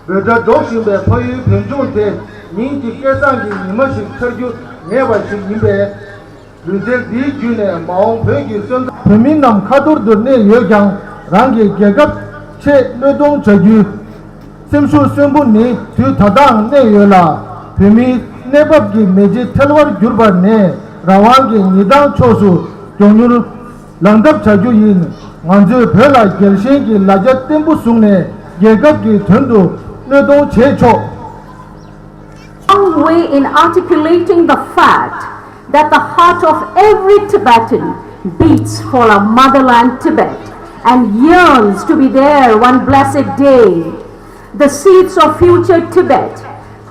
为着中心的培育品种的人体改善的你们是成就另外是因为为这地区呢毛培育生平民nam khadur durne yogyang rangi gegap che nodong chaju simsu sembu ni tu thadang ne yola pimi nebab gi meje thalwar jurbar ne rawang gi nidang chosu jongyur langdap chaju yin nganje phela gelshen gi lajat tembu sungne gegap gi thundu nodong che cho long way in articulating the fact that the heart of every Tibetan beats for our motherland Tibet and yearns to be there one blessed day. The seeds of future Tibet,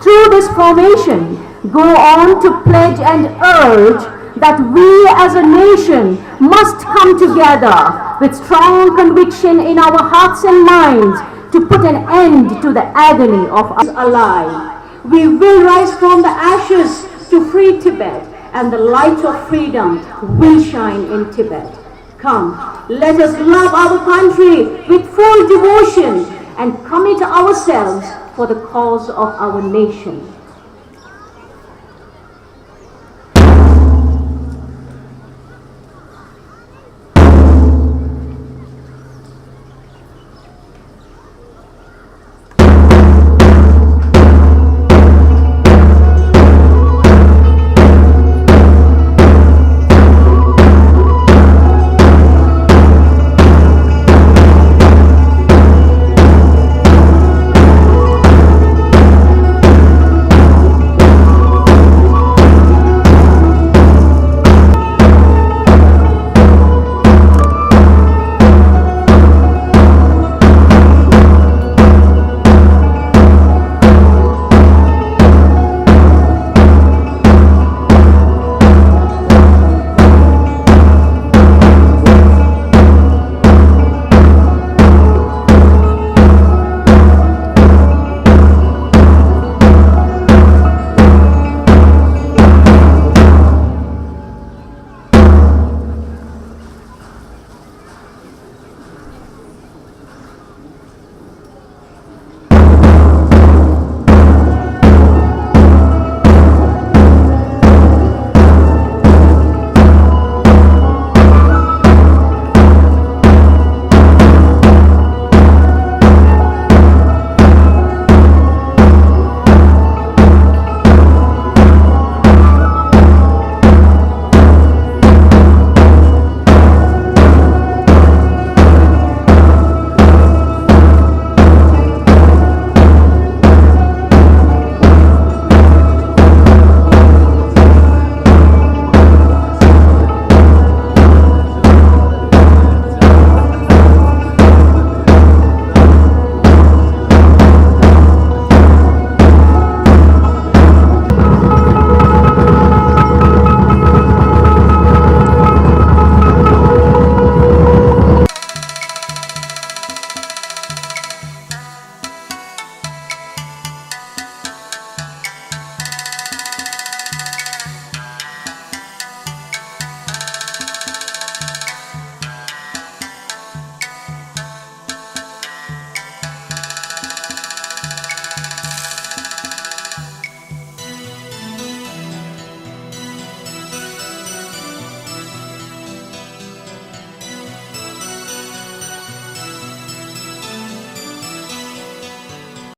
through this formation, go on to pledge and urge that we as a nation must come together with strong conviction in our hearts and minds to put an end to the agony of us alive. We will rise from the ashes to free Tibet, and the light of freedom will shine in Tibet. Come, let us love our country with full devotion and commit ourselves for the cause of our nation.